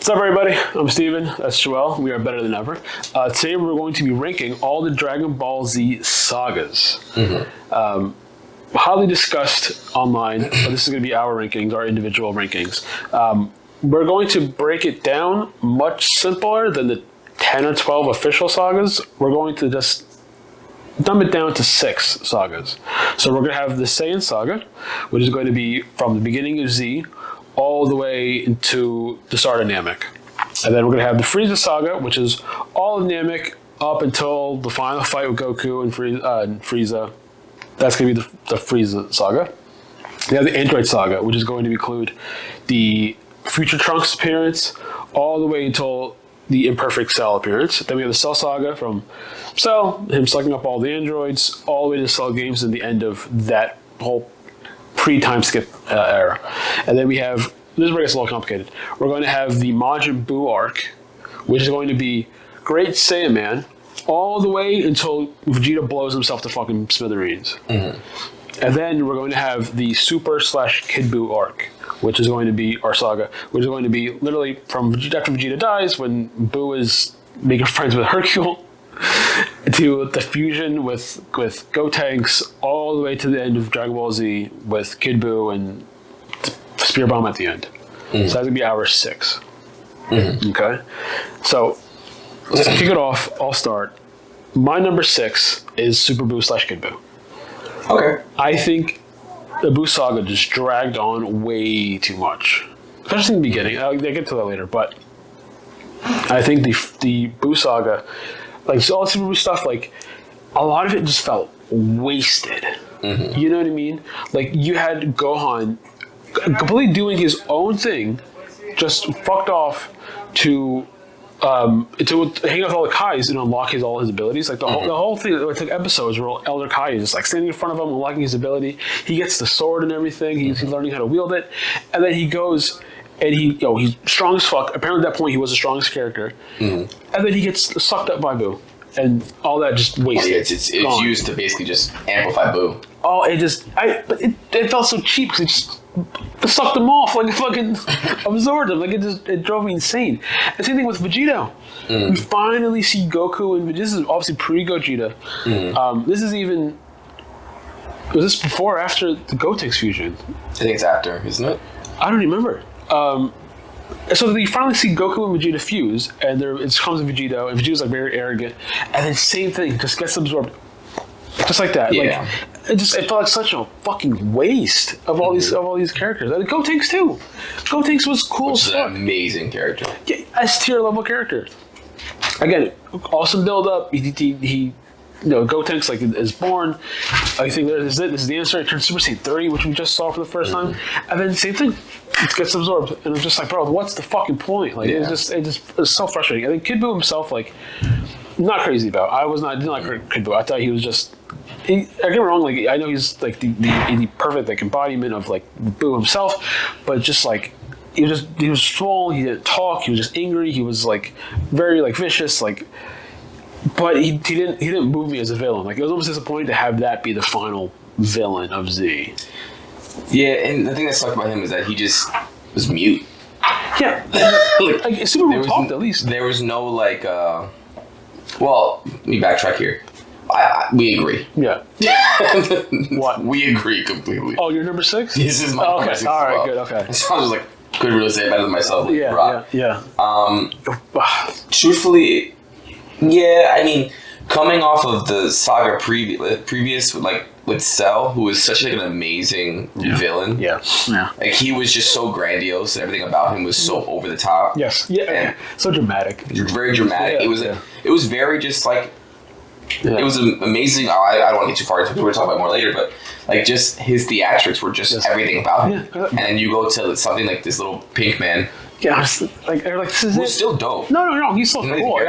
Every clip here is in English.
What's up, everybody? I'm Steven. That's Joel. We are better than ever. Today, we're going to be ranking all the Dragon Ball Z Sagas. Highly discussed online, but this is going to be our rankings, our individual rankings. We're going to break it down much simpler than the 10 or 12 official sagas. We're going to just dumb it down to 6 sagas. So we're going to have the Saiyan Saga, which is going to be from the beginning of Z all the way into the start of Namek. And then we're going to have the Frieza Saga, which is all of Namek up until the final fight with Goku and Frieza. That's going to be the Frieza Saga. We have the Android Saga, which is going to include the Future Trunks appearance all the way until the Imperfect Cell appearance. Then we have the Cell Saga from Cell, him sucking up all the androids, all the way to Cell Games and the end of that whole pre-time skip era. And then we have, this is where it gets a little complicated, we're going to have the Majin Buu arc, which is going to be Great Saiyan Man all the way until Vegeta blows himself to fucking smithereens. And then we're going to have the Super / Kid Buu arc, which is going to be our saga, which is going to be literally from after Vegeta dies, when Buu is making friends with Hercule, to the fusion with Gotenks, all the way to the end of Dragon Ball Z with Kid Buu and Spear Bomb at the end. So that's going to be our 6. Okay? So, let's kick it off. I'll start. My number 6 is Super Buu / Kid Buu. Okay. I think the Buu Saga just dragged on way too much. Especially in the beginning. I'll get to that later, but I think the Buu Saga, like all the Super Buu stuff, like a lot of it just felt wasted. You know what I mean? Like you had Gohan completely doing his own thing, just fucked off to hang out with all the Kais and unlock all his abilities. Like the whole thing, it took episodes where Elder Kai is just like standing in front of him, unlocking his ability. He gets the sword and everything. He's learning how to wield it, and then he goes and he's strong as fuck. Apparently, at that point, he was the strongest character. And then he gets sucked up by Buu, and all that just wasted. Yeah, it's used to basically just amplify Buu. Oh, but it felt so cheap because it just sucked them off, like it fucking absorbed them. Like it drove me insane. And same thing with Vegeta. We finally see Goku, and this is obviously pre-Gogeta. This is even, was this before or after the Gotenks fusion? I think it's after, isn't it? I don't remember. So you finally see Goku and Vegeta fuse, and it comes to Vegeta, and Vegeta's like very arrogant, and then same thing, just gets absorbed, just like that. Yeah. Like, it felt like such a fucking waste of all these characters. And Gotenks too. Gotenks was cool as fuck. An amazing character. Yeah, S tier level character. Again, awesome build up. He Gotenks like is born. I think this is the answer. It turns Super Saiyan 30, which we just saw for the first time, and then same thing. It gets absorbed, and it's just like, bro, what's the fucking point? Like, it was so frustrating. I think Kid Buu himself, like, not crazy about. I didn't like Kid Buu. I thought he was just. I get me wrong. Like, I know he's like the perfect like embodiment of like Buu himself, but just like he was small. He didn't talk. He was just angry. He was like very like vicious. Like, but he didn't move me as a villain. Like, it was almost disappointing to have that be the final villain of Z. Yeah, and the thing that sucked about him is that he just was mute. Yeah, like Super Buu talked at least. There was no like. Well, let me backtrack here. We agree. Yeah. What? We agree completely. Oh, you're number 6? This is my number 6. All right, good. Okay. So I was just like, couldn't really say it better than myself. Like, Yeah. Truthfully, yeah. I mean, coming off of the saga previous with Cell, who was such like an amazing villain. Yeah. Like he was just so grandiose, and everything about him was so over the top. Yes. Yeah. And so dramatic. Very dramatic. Yeah, it was very just like. Yeah. It was amazing. I don't want to get too far into it. We're going to talk about it more later, but like just his theatrics were just everything about him. Yeah. And then you go to something like this little pink man. Yeah, they're like, this is it. Still dope. No, he's still cool. He's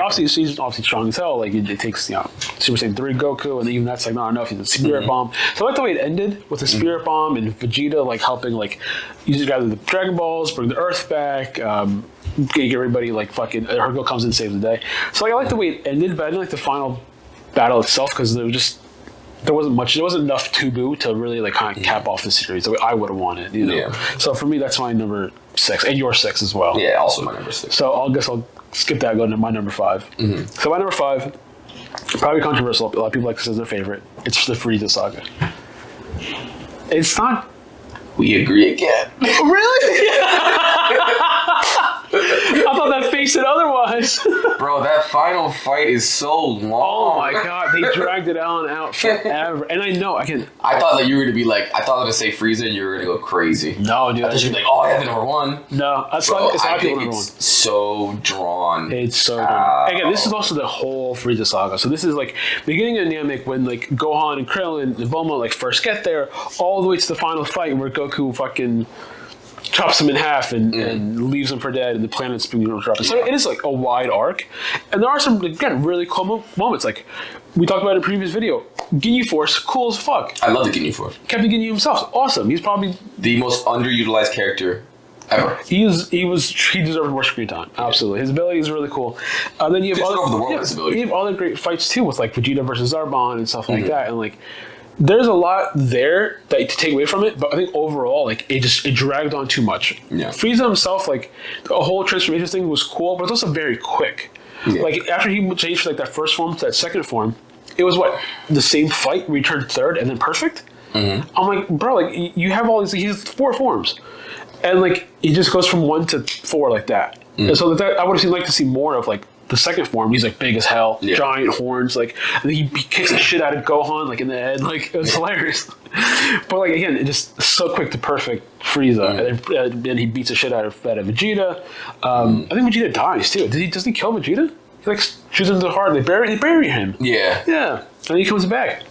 obviously strong as hell. Like it takes Super Saiyan 3 Goku, and even that's like not enough. He's a Spirit Bomb. So I like the way it ended with the Spirit Bomb and Vegeta like helping like gather the Dragon Balls, bring the Earth back. Get everybody like fucking. Hercule comes in and saves the day. So like I like the way it ended, but I didn't like the final battle itself because there wasn't enough to Buu to really like kind of cap off the series the way I would have wanted, you know. Yeah. So for me, that's my number 6, and your 6 as well. Yeah, also my number 6. So I'll skip that. Go to my number 5. Mm-hmm. So my number 5, probably controversial. A lot of people like this as their favorite. It's the Frieza saga. It's not. We agree again. Really? I thought that face said otherwise. Bro, that final fight is so long. Oh my god, they dragged it out forever. And I know, I thought that you were going to be like, I thought I was going to say Frieza and you were going to go crazy. No, dude. I thought you were like, oh, I have the number 1. No, that's not, it's not the number 1. It's so drawn. It's so drawn. Again, this is also the whole Frieza saga. So this is like beginning of Namek when like Gohan and Krillin and Bulma like first get there, all the way to the final fight where Goku fucking chops him in half and leaves him for dead, and the planet's being dropped. So it is like a wide arc, and there are some again really cool moments. Like we talked about in a previous video, Ginyu Force, cool as fuck. I love the Ginyu Force. Captain Ginyu himself, awesome. He's probably the most underutilized character ever. He deserved more screen time. Absolutely, his ability is really cool. Then you have over the world. His ability. You have other great fights too with like Vegeta versus Zarbon and stuff like that, and like. There's a lot there that to take away from it, but I think overall, like it dragged on too much. Yeah. Frieza himself, like the whole transformation thing was cool, but it's also very quick. Yeah. Like after he changed from like that first form to that second form, it was the same fight where he turned third and then perfect. Mm-hmm. I'm like, bro, like you have all these. He has 4 forms, and like he just goes from 1 to 4 like that. Mm-hmm. And so that I would have liked to see more of like. The second form, he's like big as hell, giant horns, like and he kicks the shit out of Gohan, like in the head, like it was hilarious. But like again, it just so quick to perfect Frieza, and then he beats the shit out of Vegeta. I think Vegeta dies too. Doesn't he kill Vegeta? He like shoots him in the heart. They bury him. Yeah, and he comes back.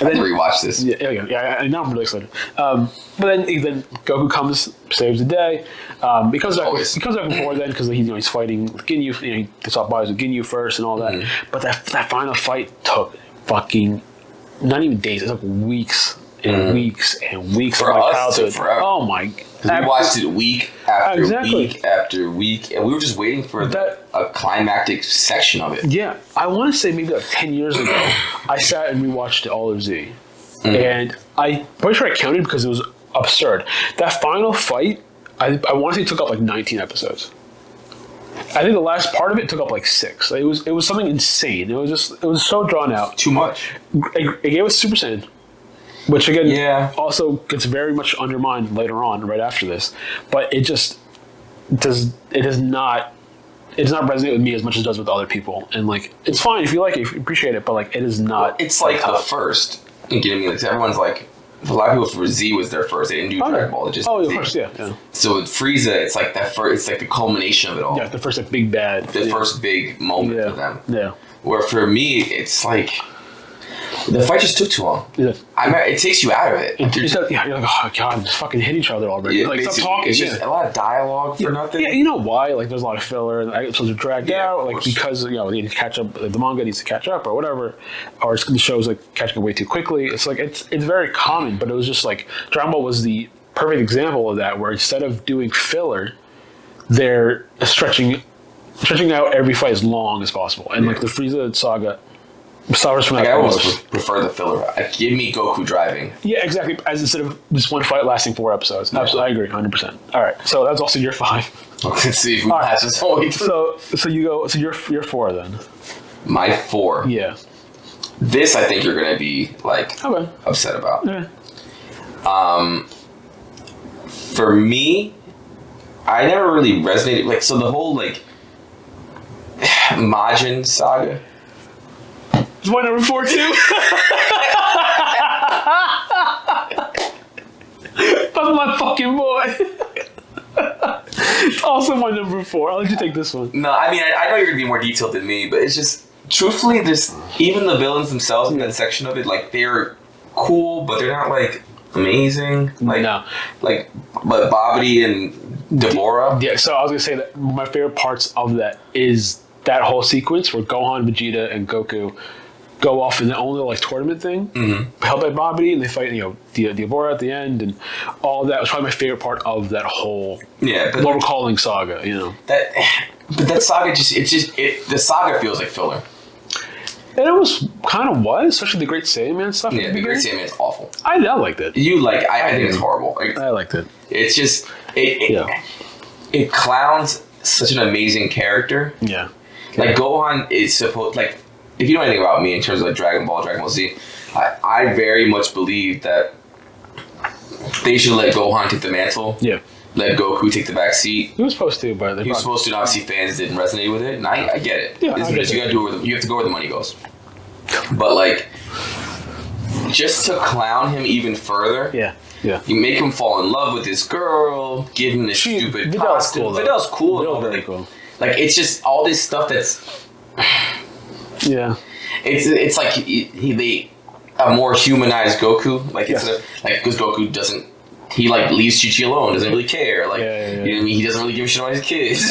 And then rewatch this. Yeah. Now I'm really excited. But then Goku comes, saves the day. He comes back before then because he's fighting Ginyu. He swap bodies with Ginyu first and all that. Mm-hmm. But that final fight took fucking not even days. It took weeks and weeks and weeks for of my us childhood. Oh my! We watched it week after week after week, and we were just waiting for a climactic section of it. Yeah, I want to say maybe like 10 years ago, I sat and rewatched All of Z, and I'm pretty sure I counted because it was absurd. That final fight, I want to say took up like 19 episodes. I think the last part of it took up like 6. It was something insane. It was so drawn out. Too much. It gave us Super Saiyan. Which again, also gets very much undermined later on, right after this. But it just does not resonate with me as much as it does with other people. And like, it's fine if you like it, if you appreciate it, but like, it is not. It's like the first. You get me? Like everyone's like, a lot of people for Z was their first. They didn't do Dragon Ball. It just of course, yeah. So with Frieza, it's like that first. It's like the culmination of it all. Yeah, the first like big bad. The first big moment for them. Yeah. Where for me, it's like. The fight just took too long. Yeah. It takes you out of it. You're like, oh god, just fucking hit each other already. Yeah, like, stop talking. It's just a lot of dialogue for nothing. Yeah, you know why? Like, there's a lot of filler, and episodes are dragged out, like because they need to catch up. Like, the manga needs to catch up, or whatever, or the show's like catching up way too quickly. It's like it's very common, but it was just like Dragon Ball was the perfect example of that, where instead of doing filler, they're stretching out every fight as long as possible, and like the Frieza saga. I almost prefer the filler. Give me Goku driving. Yeah, exactly. As instead of just one fight lasting 4 episodes. Yeah. Absolutely, I agree, 100%. All right, so that's also your 5. Let's see if we pass this whole way through. So you go. So you're 4 then. My 4. Yeah. This I think you're gonna be like upset about. Yeah. For me, I never really resonated. Like so, the whole like Majin saga. Is my number 4 too? That's my fucking boy. It's also my number 4. I'll let you take this one. No, I mean, I know you're going to be more detailed than me, but it's just, truthfully, even the villains themselves in that section of it, like, they're cool, but they're not, like, amazing. Like, no. Like, but Babidi and Deborah. Yeah, so I was going to say that my favorite parts of that is that whole sequence where Gohan, Vegeta, and Goku go off in the only like tournament thing, held by Babidi, and they fight Deborah at the end, and all that was probably my favorite part of that whole Mortal Calling saga. That saga the saga feels like filler. And it was kind of especially the Great Saiyaman stuff. Yeah, the Great Saiyaman's awful. I liked it. I think it's horrible. I liked it. It's just it clowns such an amazing character. Yeah. Like Gohan is supposed like if you know anything about me in terms of like Dragon Ball Z, I very much believe that they should let Gohan take the mantle. Yeah. Let Goku take the back seat. He was supposed to, but he was supposed to. And obviously, fans didn't resonate with it, and I get it. Yeah, I get you gotta do it. You have to go where the money goes. But like, just to clown him even further. Yeah. Yeah. You make him fall in love with this girl. Give him this stupid costume. Vidal's cool. Vidal's very cool. Like it's just all this stuff that's. Yeah. It's like they a more humanized Goku. Like it's like because Goku doesn't. He like leaves Chi-Chi alone, doesn't really care. Like you know, he doesn't really give a shit about his kids.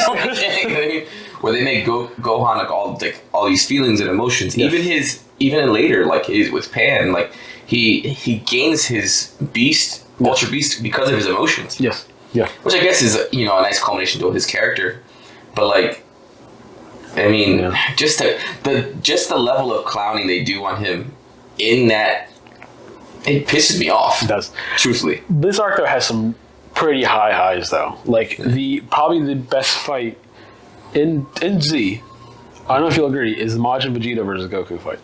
Where they make Gohan like all these feelings and emotions. Yes. Even in later like with Pan, like he gains his beast, Ultra Beast because of his emotions. Yes. Yeah. Which I guess is a nice culmination to his character. But like I mean just the level of clowning they do on him in that it pisses me off. It does. Truthfully. This arc though has some pretty high highs though. Like probably the best fight in Z, I don't know if you'll agree, is the Majin Vegeta versus Goku fight.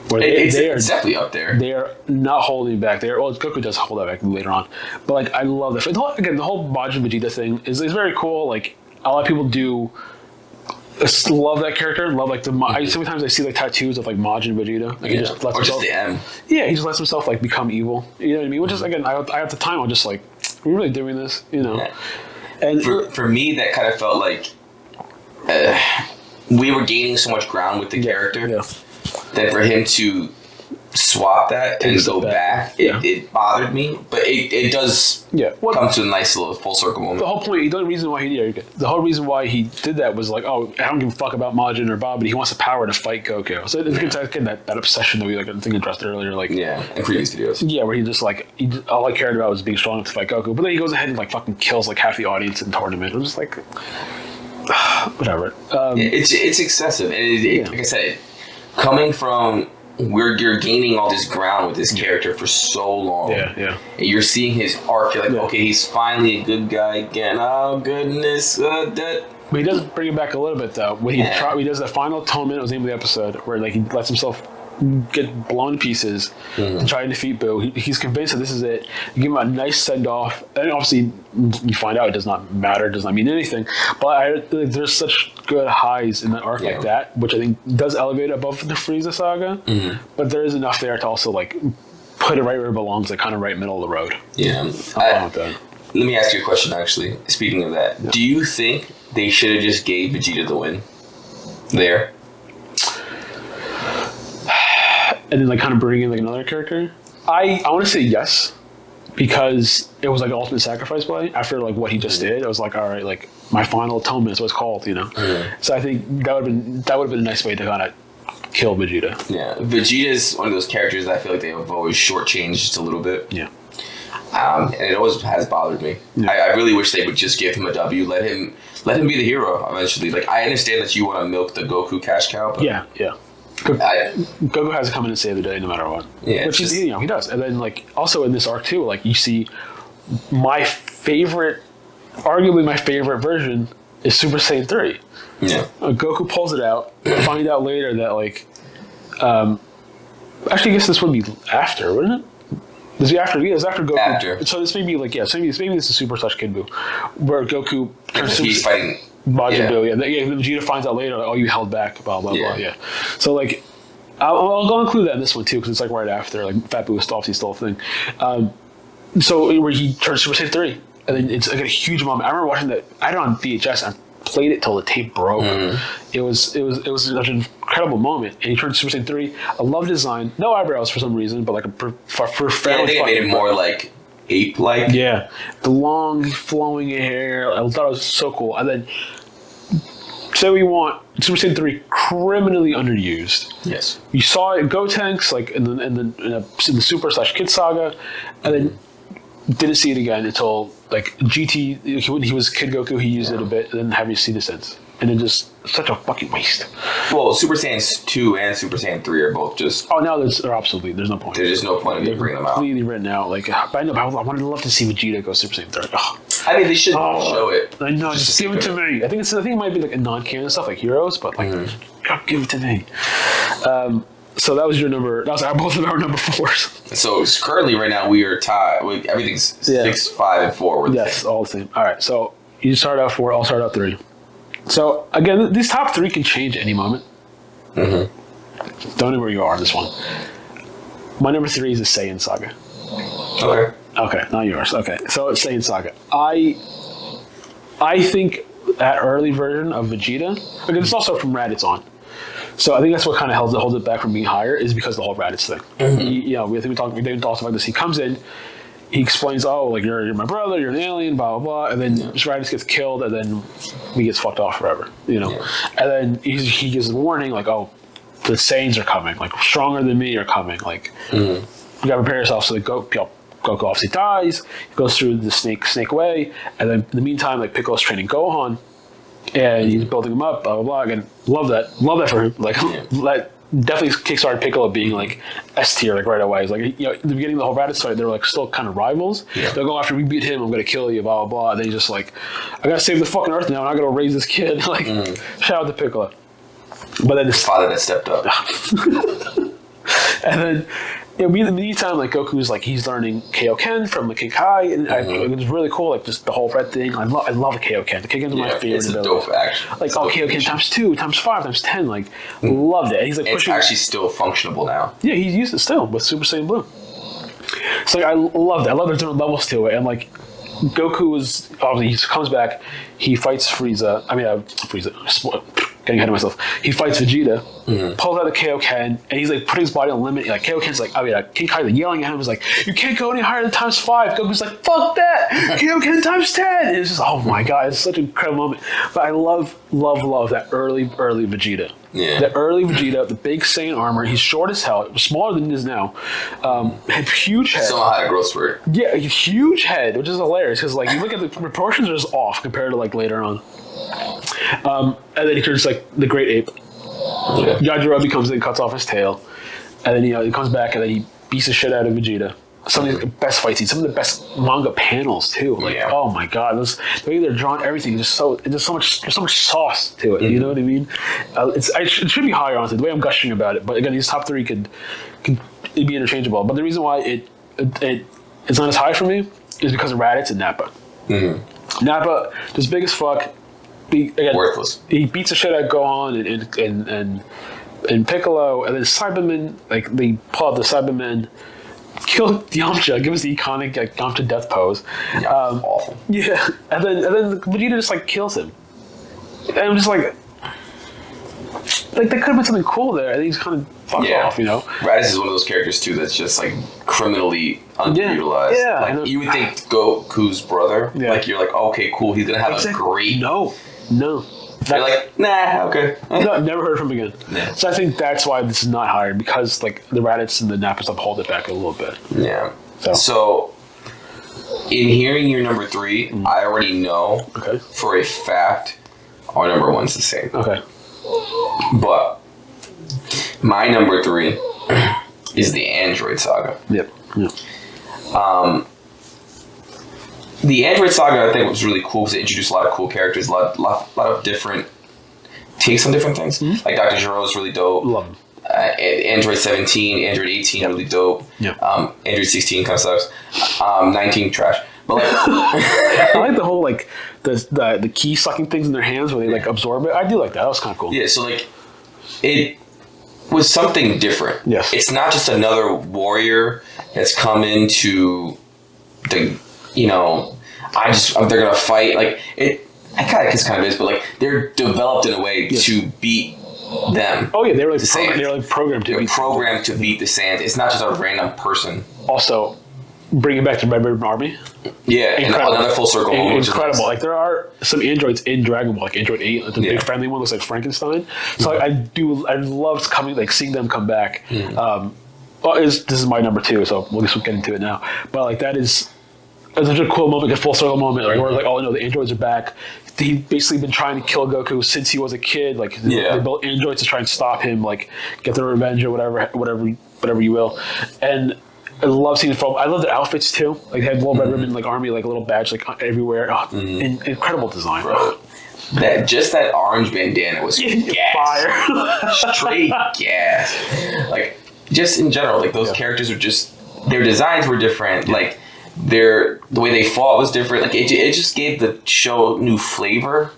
Where it's definitely up there. They are not holding back. Goku does hold that back later on. But like I love that. The whole Majin Vegeta thing is very cool. Like a lot of people do love that character. Love like sometimes I see like tattoos of like Majin Vegeta. Like he just lets himself, just the M. Yeah, he just lets himself like become evil. You know what I mean? Which is again, I at the time I was just like, are we really doing this? You know. Yeah. And for me, that kind of felt like we were gaining so much ground with the character that for him to swap that and go back, it bothered me. But it does come to a nice little full circle moment. The whole point, the reason why he did that was like, oh, I don't give a fuck about Majin or Bob, but he wants the power to fight Goku. So it's again that obsession that we I think addressed earlier, like in previous videos. Yeah, where he just like all I cared about was being strong enough to fight Goku, but then he goes ahead and like fucking kills like half the audience in the tournament. I'm just like, whatever. It's excessive, and like I said, coming from. You're gaining all this ground with this character for so long. Yeah. And you're seeing his arc. You're like, okay, he's finally a good guy again. Oh goodness, that. But he does bring it back a little bit though. When he does the final atonement, it was the name of the episode, where like he lets himself get blown to pieces and try to defeat Boo. He's convinced that this is it. You give him a nice send off, and obviously you find out it does not matter, does not mean anything. But there's such good highs in that arc like that, which I think does elevate above the Frieza saga. But there is enough there to also like put it right where it belongs, like kind of right middle of the road. Yeah, let me ask you a question. Actually, speaking of that, do you think they should have just gave Vegeta the win there? And then like kind of bring in like another character. I want to say yes, because it was like an ultimate sacrifice play after like what he just did. I was like, all right, like my final atonement is what it's called, you know. So I think that would have been a nice way to kind of kill Vegeta. Yeah, Vegeta is one of those characters that I feel like they have always shortchanged just a little bit. Yeah. And it always has bothered me. Yeah. I really wish they would just give him a W. Let him be the hero eventually. Like I understand that you want to milk the Goku cash cow, but yeah. Goku has to come in and save the day no matter what. Yeah, which he does. And then like also in this arc too, like you see arguably my favorite version is Super Saiyan 3. Yeah. Goku pulls it out. Find out later that like actually I guess this would be after, wouldn't it? This would be after. Yeah, it's after Goku. After. So this may be like maybe this is Super Slash Kid Buu, where Goku turns he's fighting Majin Buu, then Vegeta finds out later, like, oh, you held back, blah, blah, blah, So, like, I'll include that in this one, too, because it's, like, right after, like, Fat Buu was obviously still a thing. So, where he turns Super Saiyan 3, and then it's, like, a huge moment. I remember watching that, I had it on VHS, and I played it till the tape broke. It was such an incredible moment, and he turned Super Saiyan 3. I love design. No eyebrows for some reason, but, like, a profound... I think it made it more, like... ape-like. Yeah, the long flowing hair. I thought it was so cool. And then, say we want Super Saiyan 3 criminally underused. Yes, you saw it in Gotenks, like in the Super / Kid saga, and then didn't see it again until like GT. When he was Kid Goku, he used it a bit, and then haven't seen it since. And it just such a fucking waste. Well, Super Saiyan 2 and Super Saiyan 3 are both just... Oh, now they're obsolete. There's no point. There's just no point in bringing them out. Completely written out. Like, but I know, I would love to see Vegeta go Super Saiyan 3. Oh. I mean, they should show it. I know, just give it to me. I think it might be like a non-canon stuff like Heroes, but like, give it to me. So that was your number. That was both of our number 4s. So currently, right now, we are tied. Everything's 6, 5, and 4. Yes, all the same. All right, so you start out 4. I'll start out 3. So again, these top 3 can change at any moment. Mm-hmm. Don't know where you are on this one. My number 3 is the Saiyan Saga. Okay, not yours. Okay, so it's Saiyan Saga. I think that early version of Vegeta, because it's also from Raditz on. So I think that's what kind of holds it back from being higher is because of the whole Raditz thing. Mm-hmm. We didn't talk about this. He comes in, he explains, like you're my brother, you're an alien, blah blah blah, and then Raditz gets killed, and then he gets fucked off forever, and then he gives a warning like, the Saiyans are coming, like stronger than me are coming, like you gotta prepare yourself. So Goku obviously dies. He goes through the snake way, and then in the meantime, like Piccolo's training Gohan. And he's building him up, blah blah blah. Again, love that for him. Like that definitely kickstarted Piccolo being like S tier like right away. It's like at the beginning of the whole Raditz fight, they were like still kind of rivals. Yeah. They'll go after we beat him, I'm gonna kill you, blah blah blah. And then he's just like, I gotta save the fucking Earth now. I'm not gonna raise this kid. Like shout out to Piccolo. But then this father that stepped up. And then. In the meantime, like Goku's like he's learning Kaioken from the Kai, and it's really cool. Like just the whole red thing. I love the Kaioken. The Kaioken's my favorite. It's a dope action. Like Kaioken times 2, times 5, times 10. Like loved it. And he's like pushing. It's actually still functionable now. Yeah, he's used it still with Super Saiyan Blue. So like, I loved it. I love there's different levels to it, and like Goku is obviously he comes back. He fights Frieza. Frieza. Getting ahead of myself. He fights Vegeta, pulls out the Kaioken, and he's like putting his body on the limit. Like Kaioken's like, King Kai yelling at him. He's like, you can't go any higher than times 5. Goku's like, fuck that, Kaioken times 10. And it's just, oh my god, it's such an incredible moment. But I love that early Vegeta. Yeah. The early Vegeta, the big Saiyan armor. He's short as hell, smaller than he is now. Had huge head. Still had a growth spurt. Yeah, a huge head, which is hilarious because like you look at the proportions are just off compared to like later on. And then he turns like the Great Ape. Yeah. Yajirobe comes in, cuts off his tail, and then he comes back and then he beats the shit out of Vegeta. Some of the best fight scenes, some of the best manga panels too. Like, oh my god, the way they're drawn, everything is there's so much there's to it. You know what I mean? It should be higher honestly. The way I'm gushing about it, but again, these top 3 could be interchangeable. But the reason why it's not as high for me is because of Raditz and Nappa. Mm-hmm. Nappa, just big as fuck. Again, worthless. He beats the shit out of Gohan and Piccolo, and then Cybermen, like they pull out the Cybermen, kill Yamcha, give us the iconic like, Yamcha death pose. Yeah, awful. Yeah, and then Vegeta just like kills him, and I'm just like there could have been something cool there, and he's kind of fucked off, Raditz is one of those characters too that's just like criminally underutilized. Yeah, like you would think Goku's brother, like you're like, okay, cool, he's gonna have a great No. You're like, nah, okay. No, never heard from him again. Yeah. So I think that's why this is not higher, because like the Raditz and the Nappa stuff hold it back a little bit. Yeah. So in hearing your number 3, I already know for a fact our number 1's the same. Okay. But my number 3 is the Android Saga. Yep. The Android Saga, I think, was really cool because it introduced a lot of cool characters, a lot of different takes on different things. Mm-hmm. Like Dr. Gero is really dope. Love him. Android 17, Android 18, really dope. Yep. Android 16 kind of sucks. 19 trash. But like, I like the whole like the key sucking things in their hands where they like absorb it. I do like that. That was kind of cool. Yeah. So like, it was something different. Yes. It's not just another warrior that's come into the. They're gonna fight. Like it kind of is, but like they're developed in a way to beat them. Oh yeah, they were like programmed to beat the Saiyans. It's not just a random person. Also, bring it back to Red Ribbon Army. Yeah, incredible. Another full circle moment. Incredible. Nice. Like there are some androids in Dragon Ball, like Android 8, like the big friendly one looks like Frankenstein. So I love seeing them come back. This is my number 2, so we'll get into it now. But like that is. It's such a cool moment, a full circle moment, like, where like, oh no, the androids are back. He's basically been trying to kill Goku since he was a kid. Like they built androids to try and stop him, like get their revenge or whatever you will. And I love seeing from. I love their outfits too. Like they had little red ribbon, like army, like a little badge, like everywhere. Oh, incredible design, bro. That orange bandana was gas. Fire. Straight gas. Like just in general, like those characters were just their designs were different. Like the way they fought was different. Like it just gave the show new flavor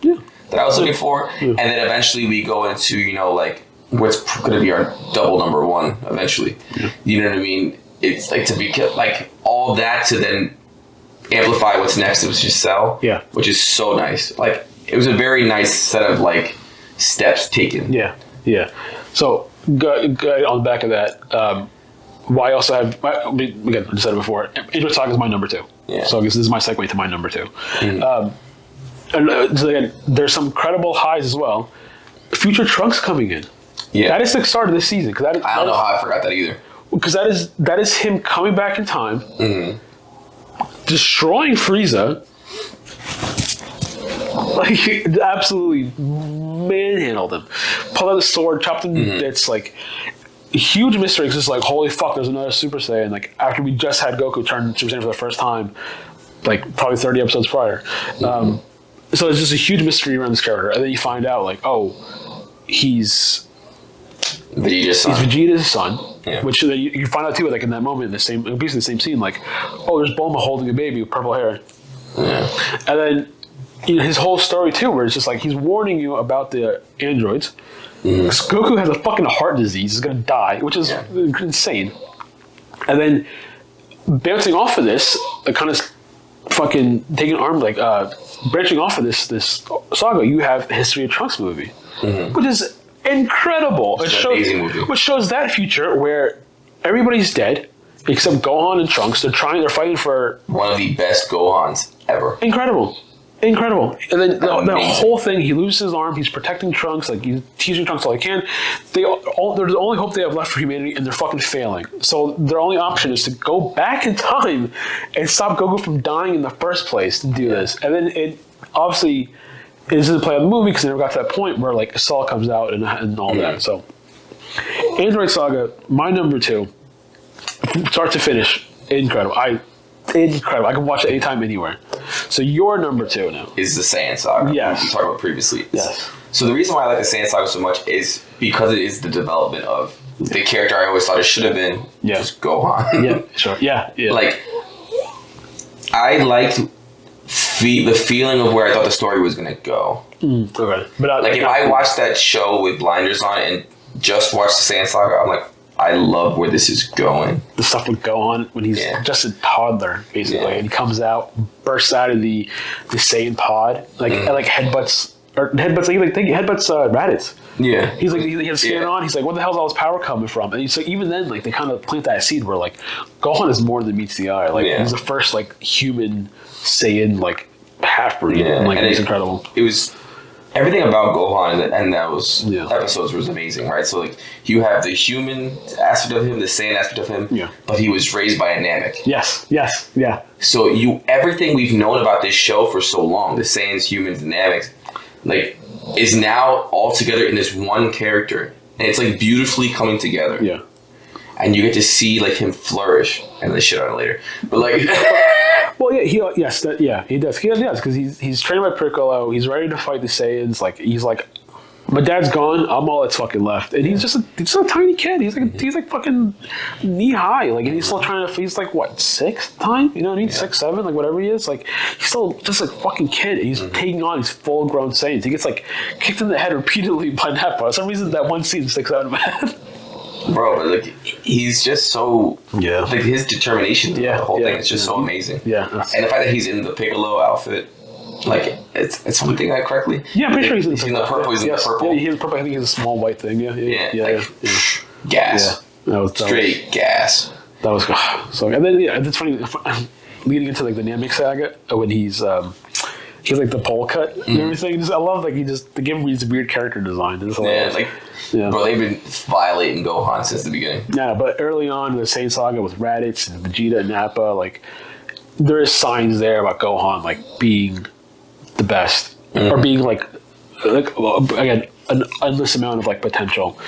that I was looking for. And then eventually we go into like what's going to be our double number one eventually. You know what I mean? It's like to be like all that to then amplify what's next. It was just Cell, which is so nice. Like it was a very nice set of like steps taken. Yeah. So on the back of that, why I also have again I said it before. Android Saga is my number 2. Yeah. So I guess this is my segue to my number 2. And so again, there's some credible highs as well. Future Trunks coming in. Yeah. That is the start of this season. Because I don't know how I forgot that either. Because that is him coming back in time, destroying Frieza, like absolutely manhandled him, pulled out the sword, chopped him to bits, like huge mystery. It's just like holy fuck, there's another Super Saiyan. Like after we just had Goku turn Super Saiyan for the first time, like probably 30 episodes prior. So it's just a huge mystery around this character, and then you find out like he's Vegeta's son. Yeah. Which you find out too, like in that moment, in the same scene, like, there's Bulma holding a baby with purple hair. Yeah. And then his whole story too, where it's just like he's warning you about the androids. Goku has a fucking heart disease; he's gonna die, which is insane. And then bouncing off of this, kind of fucking taking arm, like branching off of this saga, you have History of Trunks movie, which is incredible. Which shows that future where everybody's dead except Gohan and Trunks. They're fighting for one of the best Gohans ever. Incredible. And then the whole thing, he loses his arm. He's protecting Trunks, like he's teasing Trunks all he can. There's the only hope they have left for humanity, and they're fucking failing. So their only option is to go back in time and stop Goku from dying in the first place to do this. And then it obviously. It doesn't play out the movie because they never got to that point where like Saw comes out and all that. So, Android Saga, my number 2, start to finish, incredible. Incredible. I can watch it anytime, anywhere. So your number 2 now is the Saiyan Saga. Yes, we talked about previously. Yes. So the reason why I like the Saiyan Saga so much is because it is the development of the character I always thought it should have been. Just Gohan. Yeah. Sure. Yeah. Like I liked. The feeling of where I thought the story was going to go. Okay. But if I watched that show with blinders on and just watched the Saiyan Saga, I'm like, I love where this is going. The stuff with Gohan when he's just a toddler, basically, and he comes out, bursts out of the Saiyan pod, and headbutts Raditz. Yeah. He's like, he has skin on. He's like, what the hell's all this power coming from? And so even then, like, they kind of plant that seed where, like, Gohan is more than meets the eye. Like, he's the first, like, human Saiyan, like, half-breed. And, like, it's incredible. It was... Everything about Gohan and those episodes was amazing, right? So, like, you have the human aspect of him, the Saiyan aspect of him, but he was raised by a Namek. Yes. So, everything we've known about this show for so long, the Saiyans, humans, and Nameks, like, is now all together in this one character. And it's, like, beautifully coming together. Yeah. And you get to see, like, him flourish. And they shit on it later. But, like... Well, he does. He does, because he's trained by Piccolo. He's ready to fight the Saiyans. Like, he's like, my dad's gone. I'm all that's fucking left. And he's just a tiny kid. He's like fucking knee high. Like, and he's still trying to. He's like what, 6th time? You know what I mean? 6, 7, like whatever he is. Like, he's still just a fucking kid. He's taking on these full grown Saiyans. He gets like kicked in the head repeatedly by Nappa. For some reason, that one scene sticks out in my head. Bro, but like he's just so like his determination the whole thing is just so amazing. Yeah. And the fact that he's in the Piccolo outfit, like it's something that correctly. Yeah, I'm pretty sure he's in the purple. He's in the purple. Yeah, he's purple. I think he's a small white thing. Yeah. Gas. Yeah. Straight gas. That was so. And then it's funny leading into like the Namek saga when he's like the pole cut and everything. I love like they give him these weird character design. Bro, they've been violating Gohan since the beginning. Yeah, but early on in the Saiyan saga with Raditz and Vegeta and Nappa, like there is signs there about Gohan like being the best or being like again an endless amount of like potential,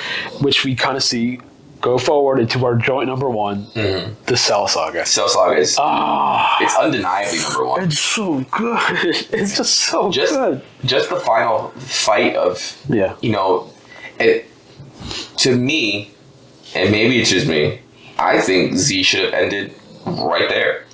which we kind of see go forward into our joint number one, the Cell Saga. Cell Saga is it's undeniably number one. It's so good. It's just so good. Just the final fight of you know, to me, and maybe it's just me, I think Z should have ended right there.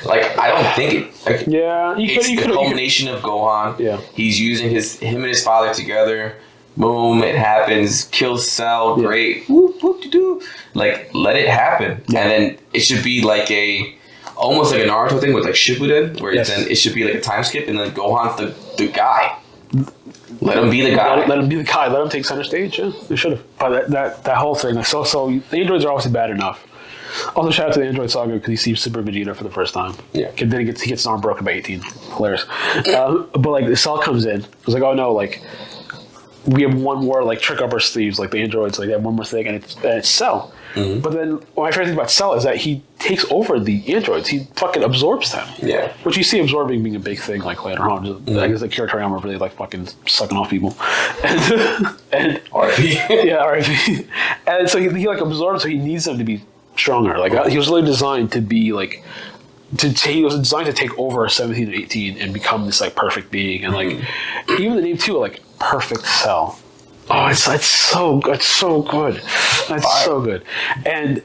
Like, I don't think it. Like, it's the culmination of Gohan. Yeah, he's using him and his father together. Boom! It happens. Kills Cell. Great. Whoop whoop de doo. Like, let it happen, and then it should be like almost like a Naruto thing with like Shippuden, where then it should be like a time skip, and then Gohan's the guy. Let him be the guy. Let him be the guy. Let him take center stage. Yeah, they should have. But that whole thing. Like, so the androids are obviously bad enough. Also, shout out to the Android Saga because he sees Super Vegeta for the first time. Yeah. Then he gets his arm broken by 18. Hilarious. But like the Cell comes in. It was like, oh no, like we have one more like trick up our sleeves. Like the androids, like they have one more thing, and it's Cell. Mm-hmm. But then my favorite thing about Cell is that he takes over the androids. He fucking absorbs them. Yeah. Which you see absorbing being a big thing like later on. I guess like Kira Toriyama really like fucking sucking off people. And R.I.P. Yeah, R.I.P. And so he like absorbs. So he needs them to be stronger. Like he was really designed to be like he was designed to take over 17 and 18 and become this like perfect being. And like even the name too, like Perfect Cell. Oh, it's so good. It's so good. It's so good. And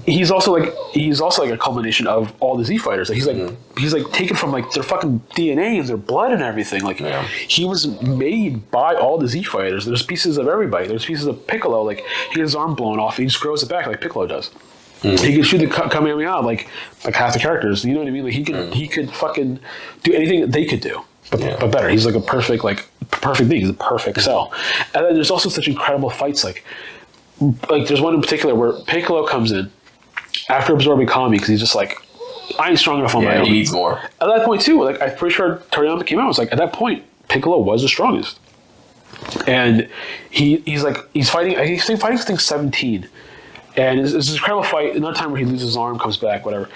he's also like a culmination of all the Z fighters. Like he's like taken from like their fucking DNA and their blood and everything. Like he was made by all the Z fighters. There's pieces of everybody. There's pieces of Piccolo. Like he gets his arm blown off. He just grows it back like Piccolo does. He can shoot the Kamehameha like half the characters. You know what I mean? Like he could fucking do anything that they could do. But better. He's like a perfect thing. He's a perfect Cell. And then there's also such incredible fights. Like there's one in particular where Piccolo comes in after absorbing Kami because he's just like, I ain't strong enough on my own. He needs more. At that point too, like I'm pretty sure Toriyama came out and was like, at that point, Piccolo was the strongest. And he's fighting. He's fighting thing 17. And it's this incredible fight. Another time where he loses his arm, comes back, whatever.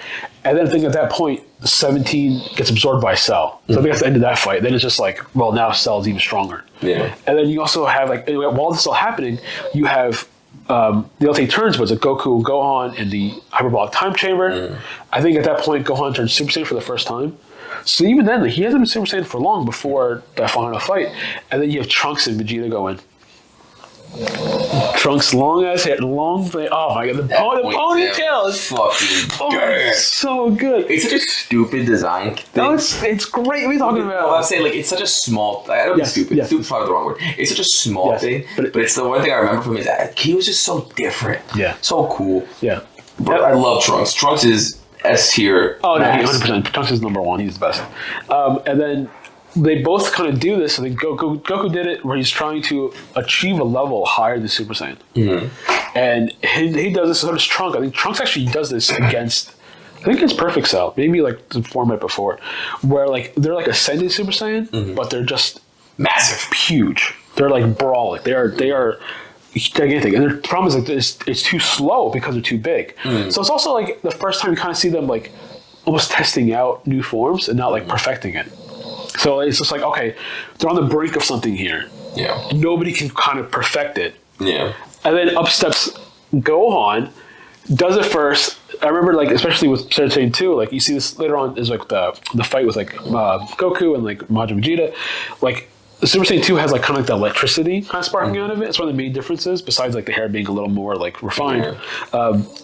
And then I think at that point, 17 gets absorbed by Cell. So I think that's the end of that fight. Then it's just like, well, now Cell's even stronger. Yeah. And then you also have like, while this is all happening, you have they all take turns, but it's like Goku and Gohan in the hyperbolic time chamber. I think at that point, Gohan turns Super Saiyan for the first time. So even then, like, he hasn't been Super Saiyan for long before that final fight. And then you have Trunks and Vegeta go in. Trunks long ass hair, long thing. Oh my god, the ponytail is fucking so good. It's such a stupid design thing. No, it's great. What are you talking about? Well, I'm saying like it's such a small. I don't mean stupid. Yes. Stupid's probably the wrong word. It's such a small thing, but it's the one thing I remember from his. He was just so different. Yeah, so cool. Yeah, but I love Trunks. Trunks is S tier. Oh no, 100%. Trunks is number one. He's the best. And then they both kind of do this. I think Goku did it where he's trying to achieve a level higher than Super Saiyan. And he does this, so does Trunks. I think Trunks actually does this against Perfect Cell, maybe like the format before, where like they're like ascending Super Saiyan, but they're just massive, huge. They're like brawling. They are gigantic. And their problem is like it's too slow because they're too big. So it's also like the first time you kind of see them like almost testing out new forms and not like perfecting it. So it's just like, okay, they're on the brink of something here. Yeah. Nobody can kind of perfect it. Yeah. And then up steps Gohan, does it first. I remember, like, especially with Super Saiyan 2, like, you see this later on is like the fight with like Goku and like Majin Vegeta. Like, the Super Saiyan 2 has like kind of like the electricity kind of sparking out of it. It's one of the main differences, besides like the hair being a little more like refined.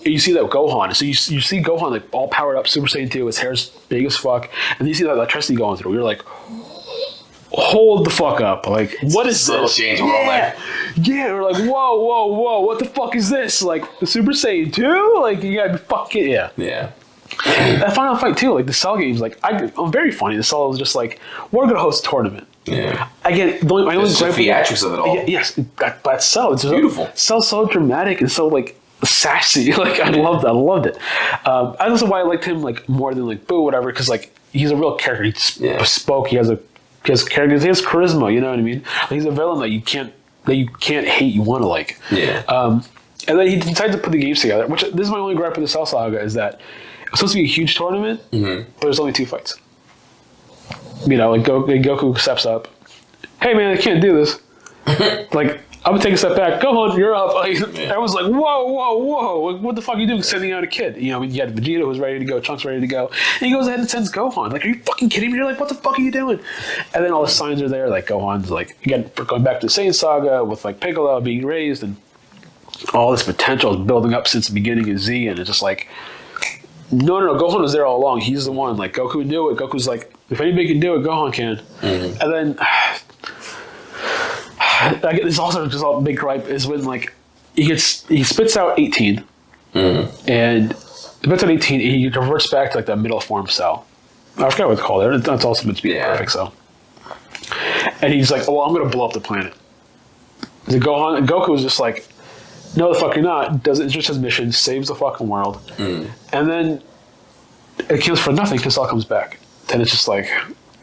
You see that with Gohan. So you see Gohan like all powered up Super Saiyan 2, his hair's big as fuck, and then you see that electricity going through. You're like, hold the fuck up. Like, what is this? Yeah, we're like, whoa, what the fuck is this? Like, the Super Saiyan 2? Like, you gotta be fucking, Yeah. That final fight too, like the Cell games, like I'm very funny. The Cell is just like, we're gonna host a tournament. Yeah. Again, my only theatrics of it all. Yes, that Cell. It's beautiful. Cell's so dramatic and so like sassy. Like I loved that. I loved it. I don't know why I liked him like more than like Boo, whatever, because like he's a real character. He spoke. He has characters. He has charisma. You know what I mean? Like, he's a villain that you can't hate. You want to like. Yeah. And then he decided to put the games together. Which this is my only gripe with the Cell Saga is that it was supposed to be a huge tournament, but there's only 2 fights. You know, like Goku steps up. Hey man, I can't do this. Like I'm gonna take a step back. Gohan, you're up. Like, everyone's like, whoa. Like, what the fuck are you doing sending out a kid? You know, you had Vegeta who's ready to go, Trunks ready to go. And he goes ahead and sends Gohan. Like, are you fucking kidding me? You're like, what the fuck are you doing? And then all the signs are there. Like, Gohan's like, again, we're going back to the Saiyan saga with like Piccolo being raised and all this potential is building up since the beginning of Z. And it's just like, no. Gohan was there all along. He's the one. Like, Goku knew it. Goku's like, if anybody can do it, Gohan can. Mm-hmm. And then... This also just a big gripe is when like he spits out 18, and spits out 18, and he reverts back to like the middle form cell. I forgot what it's called. That's also meant to be a perfect cell. And he's like, "Oh, well, I'm gonna blow up the planet." The Gohan and Goku is just like, "No, the fuck you're not." Does it just his mission, saves the fucking world, and then it kills for nothing because Cell comes back. Then it's just like.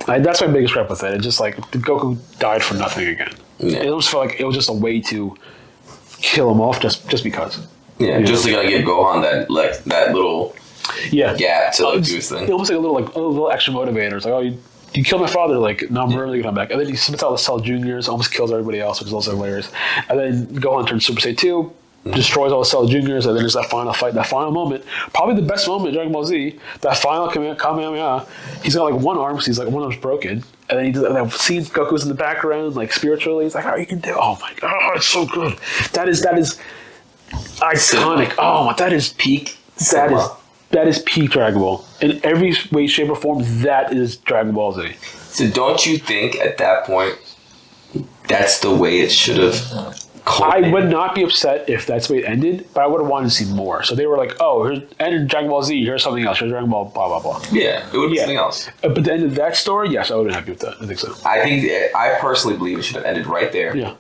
That's my biggest gripe with it. It's just like Goku died for nothing again. Yeah. It almost felt like it was just a way to kill him off just because. Yeah, just to give Gohan that little gap to do his thing. Almost like a little extra motivator. It's like, oh, you killed my father. Like, no, I'm really gonna come back. And then he spits out the Cell Juniors, almost kills everybody else, which is also hilarious. And then Gohan turns Super Saiyan 2. Destroys all the Cell Juniors, and then there's that final fight, that final moment. Probably the best moment in Dragon Ball Z. That final Kamehameha. He's got like one arm, because he's like one arm's broken. And then he does that scene, Goku's in the background, like spiritually. He's like, oh, you can do it. Oh my god, it's so good. That is iconic. Oh, that is peak. That is peak Dragon Ball. In every way, shape, or form, that is Dragon Ball Z. So don't you think at that point, that's the way it should have I would not be upset if that's the way it ended, but I would have wanted to see more. So they were like, oh, here's ended Dragon Ball Z, here's something else, here's Dragon Ball, blah, blah, blah. Yeah, it would be something else. But the end of that story, yes, I would have been happy with that. I think so. I personally believe it should have ended right there. Yeah.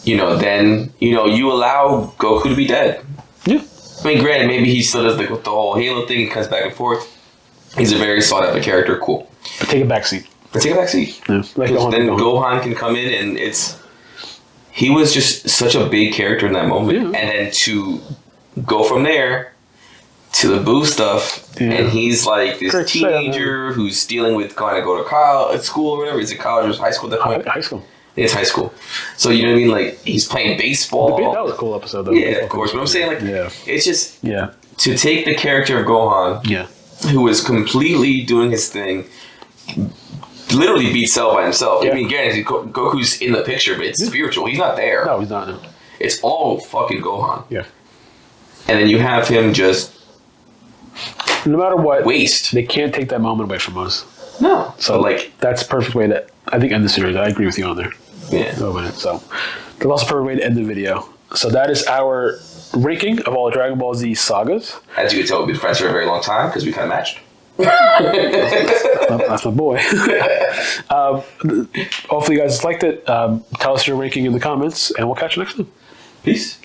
Then, you allow Goku to be dead. Yeah. I mean, granted, maybe he still does the whole Halo thing and comes back and forth. He's a very sought after character, cool. But take a backseat. Yeah. Like then Gohan can come in and he was just such a big character in that moment. Yeah. And then to go from there to the Boo stuff, and he's like this teenager who's dealing with going to go to college, school or whatever. Is it college or high school at that point? High school. It's high school. So, you know what I mean? Like, he's playing baseball. That was a cool episode, though. Yeah, of course. But I'm saying, it's just to take the character of Gohan, who is completely doing his thing, literally beat Cell by himself. Yeah. I mean, again, Goku's in the picture, but it's spiritual. He's not there. No, he's not. No. It's all fucking Gohan. Yeah. And then you have him just... No matter what... Waste. They can't take that moment away from us. No. So, that's a perfect way to, I think, end the series. I agree with you on there. Yeah. So, that's also a perfect way to end the video. So that is our ranking of all Dragon Ball Z sagas. As you can tell, we've been friends for a very long time, because we kind of matched. That's my boy. Hopefully you guys liked it. Tell us your ranking in the comments, and we'll catch you next time. Peace.